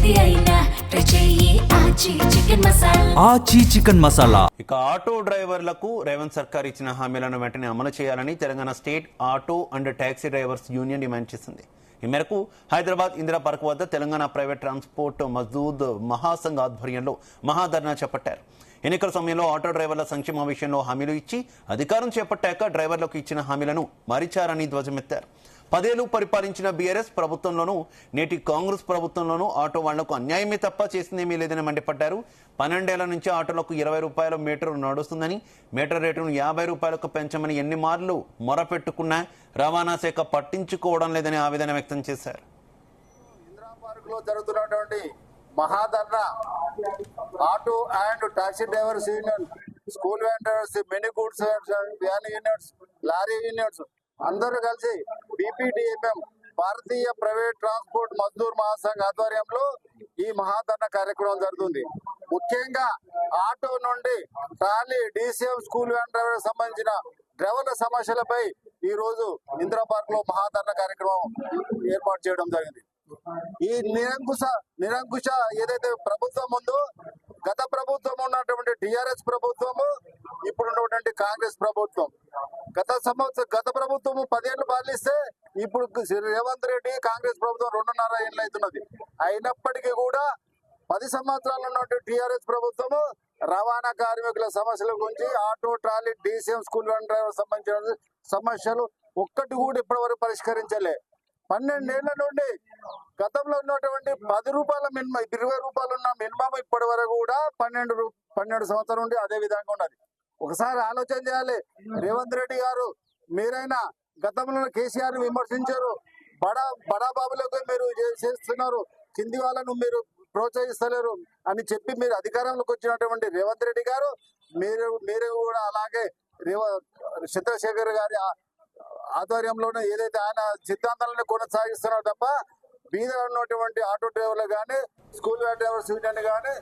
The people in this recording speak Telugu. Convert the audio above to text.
ఏది అయినా ట్రై చెయ్యి ఆచి చికెన్ మసాలా. ఆచి చికెన్ మసాలా. ఇక ఆటో డ్రైవర్లకు రేవంత్ సర్కార్ ఇచ్చిన హామీలను వెంటనే అమలు చేయాలని Telangana state auto and taxi drivers union demand చేసింది. ఈ మేరకు హైదరాబాద్ ఇందిరా పార్క్ వద్ద తెలంగాణ ప్రైవేట్ ట్రాన్స్పోర్ట్ మజ్దూర్ మహాసంఘ్ ఆధ్వర్యంలో మహాధర్నా చేపట్టారు. ఎన్నికల సమయంలో ఆటో డ్రైవర్ల సంక్షేమ విషయంలో హామీలు ఇచ్చి అధికారం చేపట్టాక డ్రైవర్లకు ఇచ్చిన హామీలను మరిచారని ధ్వజమెత్తారు. 10 ఏళ్లు పరిపాలించిన బీఆర్ఎస్ ప్రభుత్వంలోనూ నేటి కాంగ్రెస్ ప్రభుత్వంలోనూ ఆటో వాళ్లకు అన్యాయమే తప్ప చేసిందేమీ లేదని మండిపడ్డారు. 12 ఏళ్ల నుంచి ఆటోలకు 20 రూపాయల మీటర్ నడుస్తుందని, మీటర్ రేటును 50 రూపాయలకు పెంచమని ఎన్ని మార్లు మొరపెట్టుకున్నా రవాణా శాఖ పట్టించుకోవడం లేదని ఆవేదన వ్యక్తం చేశారు. ఇందిరా పార్క్ లో జరుగుతున్నటువంటి maha dharna auto and taxi drivers union, school van drivers, mini goods van unions, lorry unions అందరూ కలిసి బీపీడీఎంఎం భారతీయ ప్రైవేట్ ట్రాన్స్పోర్ట్ మజ్దూర్ మహాసంఘ్ ఆధ్వర్యంలో ఈ మహాధర్నా కార్యక్రమం జరుగుతుంది. ముఖ్యంగా ఆటో నుండి trolley, DCM, school van driver సంబంధించిన డ్రైవర్ల సమస్యలపై ఈ రోజు ఇందిరా పార్క్ లో మహాధర్నా కార్యక్రమం ఏర్పాటు చేయడం జరిగింది. ఈ నిరంకుశ ఏదైతే ప్రభుత్వం ఉందో, గత ప్రభుత్వం ఉన్నటువంటి టిఆర్ఎస్ ప్రభుత్వము, ఇప్పుడు ఉన్నటువంటి కాంగ్రెస్ ప్రభుత్వం, గత ప్రభుత్వము 10 ఏళ్లు పాలిస్తే ఇప్పుడు రేవంత్ రెడ్డి కాంగ్రెస్ ప్రభుత్వం 2.5 ఏళ్ళు అవుతున్నది. అయినప్పటికీ కూడా 10 సంవత్సరాలు ఉన్నటువంటి టిఆర్ఎస్ ప్రభుత్వము రవాణా కార్మికుల సమస్యల గురించి, auto, trolley, DCM, school van driver సంబంధించిన సమస్యలు ఒక్కటి కూడా ఇప్పటివరకు పరిష్కరించలే. 12 ఏళ్ల నుండి గతంలో ఉన్నటువంటి 10 రూపాయల మినిమం, 20 రూపాయలు ఉన్న మినిమం ఇప్పటి వరకు కూడా 12 సంవత్సరాల నుండి అదే విధంగా ఉన్నది. ఒకసారి ఆలోచన చేయాలి. రేవంత్ రెడ్డి గారు, మీరైనా గతంలో కేసీఆర్ విమర్శించారు, బడా బాబులకు మీరు చేస్తున్నారు, కింది వాళ్ళను మీరు ప్రోత్సహిస్తలేరు అని చెప్పి మీరు అధికారంలోకి వచ్చినటువంటి రేవంత్ రెడ్డి గారు, మీరు కూడా అలాగే చంద్రశేఖర్ గారి ఆధ్వర్యంలోనే ఏదైతే ఆయన సిద్ధాంతాలను కొనసాగిస్తున్నారు తప్ప బీద ఉన్నటువంటి ఆటో డ్రైవర్లు కానీ, స్కూల్ డ్రైవర్స్ యూనియన్ కానీ